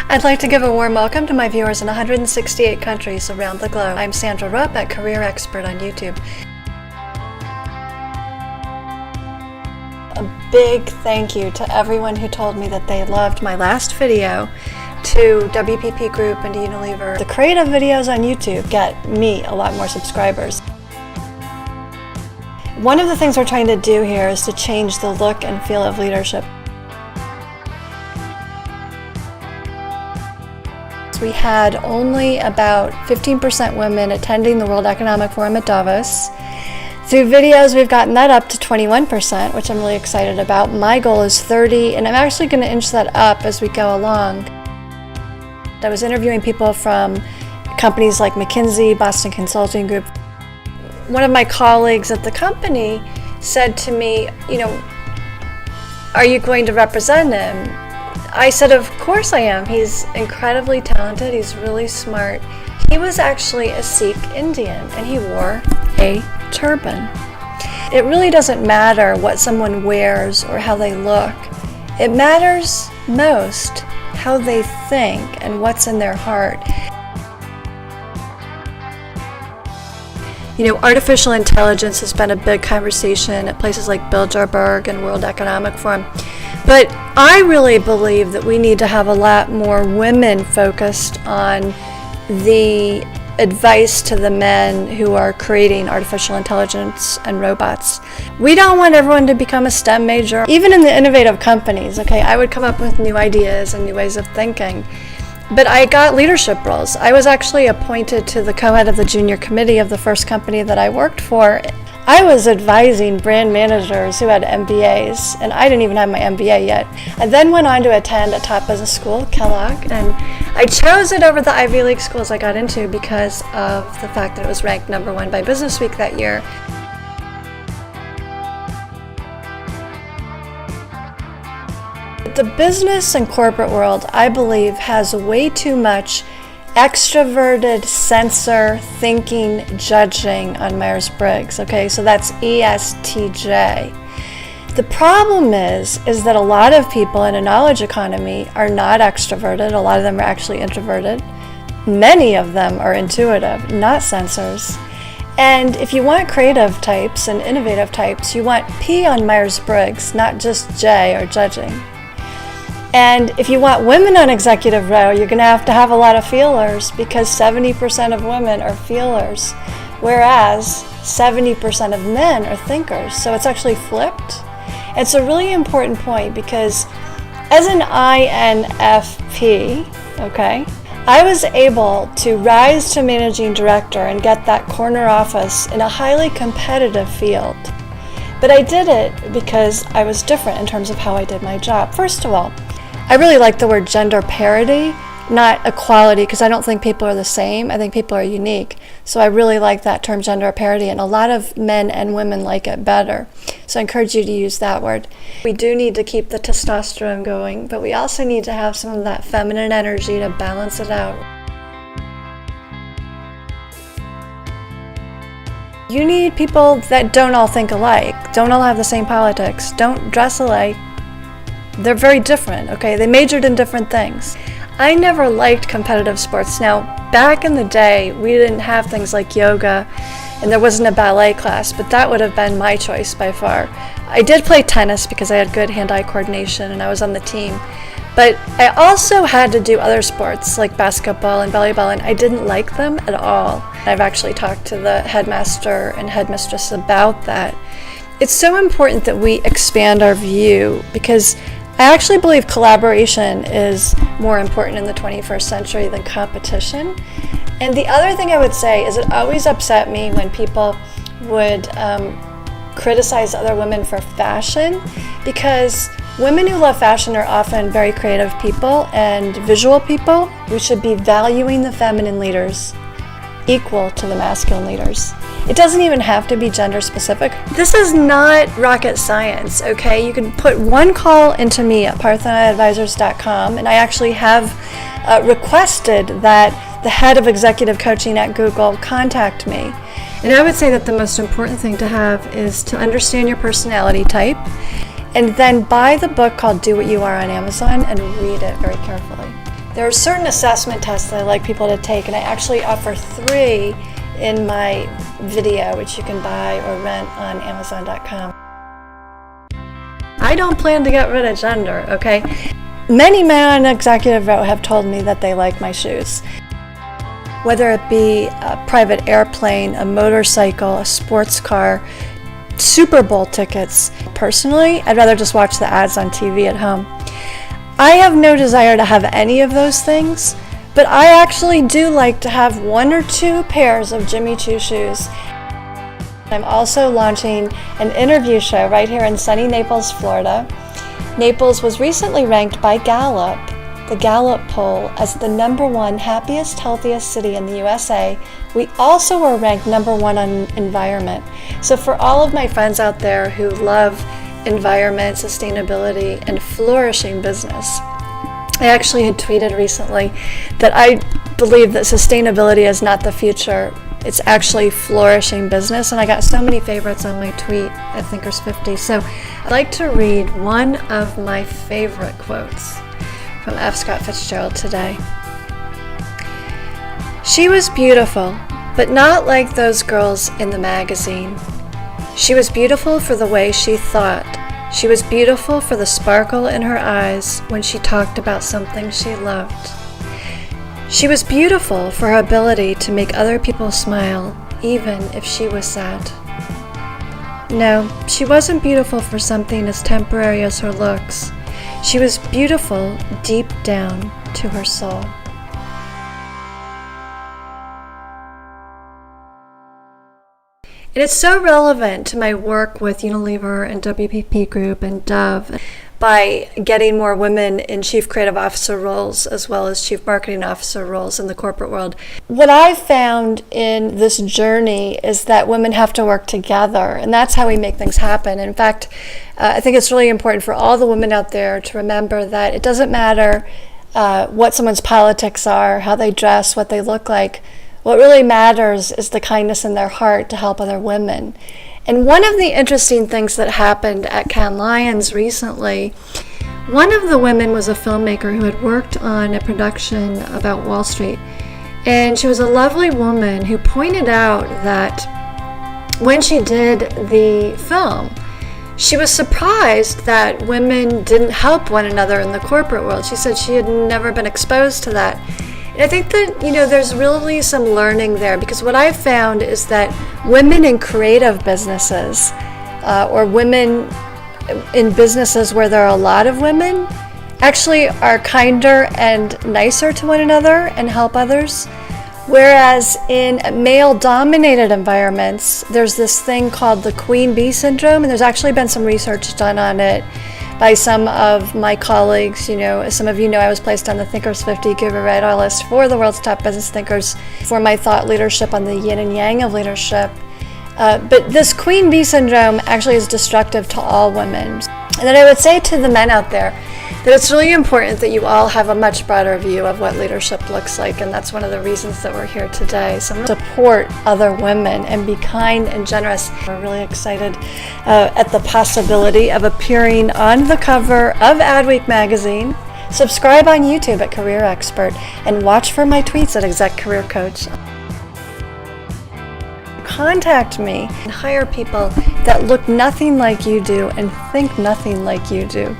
I'd like to give a warm welcome to my viewers in 168 countries around the globe. I'm Sandra Rupp at Career Expert on YouTube. A big thank you to everyone who told me that they loved my last video, to WPP Group and to Unilever. The creative videos on YouTube get me a lot more subscribers. One of the things we're trying to do here is to change the look and feel of leadership. We had only about 15% women attending the World Economic Forum at Davos. Through videos, we've gotten that up to 21%, which I'm really excited about. My goal is 30, and I'm actually going to inch that up as we go along. I was interviewing people from companies like McKinsey, Boston Consulting Group. One of my colleagues at the company said to me, are you going to represent him? I said, of course I am. He's incredibly talented. He's really smart. He was actually a Sikh Indian, and he wore a turban. It really doesn't matter what someone wears or how they look. It matters most how they think and what's in their heart. Artificial intelligence has been a big conversation at places like Bilderberg and World Economic Forum. But I really believe that we need to have a lot more women focused on the advice to the men who are creating artificial intelligence and robots. We don't want everyone to become a STEM major. Even in the innovative companies, I would come up with new ideas and new ways of thinking. But I got leadership roles. I was actually appointed to the co-head of the junior committee of the first company that I worked for. I was advising brand managers who had MBAs, and I didn't even have my MBA yet. I then went on to attend a top business school, Kellogg, and I chose it over the Ivy League schools I got into because of the fact that it was ranked #1 by Businessweek that year. The business and corporate world, I believe, has way too much extroverted sensor thinking judging on Myers-Briggs. So that's ESTJ. The problem is that a lot of people in a knowledge economy are not extroverted. A lot of them are actually introverted. Many of them are intuitive, not sensors. And if you want creative types and innovative types, you want P on Myers-Briggs, not just J or judging. And if you want women on executive row, you're going to have a lot of feelers, because 70% of women are feelers, whereas 70% of men are thinkers. So it's actually flipped. It's a really important point, because as an INFP, I was able to rise to managing director and get that corner office in a highly competitive field. But I did it because I was different in terms of how I did my job. First of all, I really like the word gender parity, not equality, because I don't think people are the same. I think people are unique. So I really like that term, gender parity, and a lot of men and women like it better. So I encourage you to use that word. We do need to keep the testosterone going, but we also need to have some of that feminine energy to balance it out. You need people that don't all think alike, don't all have the same politics, don't dress alike. They're very different, They majored in different things. I never liked competitive sports. Now, back in the day, we didn't have things like yoga, and there wasn't a ballet class, but that would have been my choice by far. I did play tennis because I had good hand-eye coordination and I was on the team. But I also had to do other sports like basketball and volleyball, and I didn't like them at all. I've actually talked to the headmaster and headmistress about that. It's so important that we expand our view, because I actually believe collaboration is more important in the 21st century than competition. And the other thing I would say is it always upset me when people would criticize other women for fashion, because women who love fashion are often very creative people and visual people. We should be valuing the feminine leaders equal to the masculine leaders. It doesn't even have to be gender specific. This is not rocket science, You can put one call into me at parthenaadvisors.com, and I actually have requested that the head of executive coaching at Google contact me. And I would say that the most important thing to have is to understand your personality type, and then buy the book called Do What You Are on Amazon and read it very carefully. There are certain assessment tests that I like people to take, and I actually offer 3 in my video, which you can buy or rent on Amazon.com. I don't plan to get rid of gender, okay? Many men on executive row have told me that they like my shoes. Whether it be a private airplane, a motorcycle, a sports car, Super Bowl tickets. Personally, I'd rather just watch the ads on TV at home. I have no desire to have any of those things, but I actually do like to have 1 or 2 pairs of Jimmy Choo shoes. I'm also launching an interview show right here in sunny Naples, Florida. Naples was recently ranked by Gallup, the Gallup poll, as the #1 happiest, healthiest city in the USA. We also were ranked #1 on environment. So for all of my friends out there who love environment, sustainability, and flourishing business, I actually had tweeted recently that I believe that sustainability is not the future. It's actually flourishing business, and I got so many favorites on my tweet at Thinkers50. So I'd like to read one of my favorite quotes from F. Scott Fitzgerald today. She was beautiful, but not like those girls in the magazine. She was beautiful for the way she thought. She was beautiful for the sparkle in her eyes when she talked about something she loved. She was beautiful for her ability to make other people smile, even if she was sad. No, she wasn't beautiful for something as temporary as her looks. She was beautiful deep down to her soul. And it's so relevant to my work with Unilever and WPP Group and Dove by getting more women in chief creative officer roles as well as chief marketing officer roles in the corporate world. What I've found in this journey is that women have to work together, and that's how we make things happen. In fact, I think it's really important for all the women out there to remember that it doesn't matter what someone's politics are, how they dress, what they look like. What really matters is the kindness in their heart to help other women. And one of the interesting things that happened at Cannes Lions recently, one of the women was a filmmaker who had worked on a production about Wall Street. And she was a lovely woman who pointed out that when she did the film, she was surprised that women didn't help one another in the corporate world. She said she had never been exposed to that. And I think that, there's really some learning there, because what I've found is that women in creative businesses or women in businesses where there are a lot of women actually are kinder and nicer to one another and help others. Whereas in male-dominated environments, there's this thing called the queen bee syndrome, and there's actually been some research done on it by some of my colleagues. As some of you know, I was placed on the Thinkers 50 Give a Red list for the world's top business thinkers for my thought leadership on the yin and yang of leadership. But this queen bee syndrome actually is destructive to all women. And then I would say to the men out there that it's really important that you all have a much broader view of what leadership looks like, and that's one of the reasons that we're here today. So support other women and be kind and generous. We're really excited at the possibility of appearing on the cover of Adweek magazine. Subscribe on YouTube at Career Expert and watch for my tweets at Exec Career Coach. Contact me and hire people that look nothing like you do and think nothing like you do.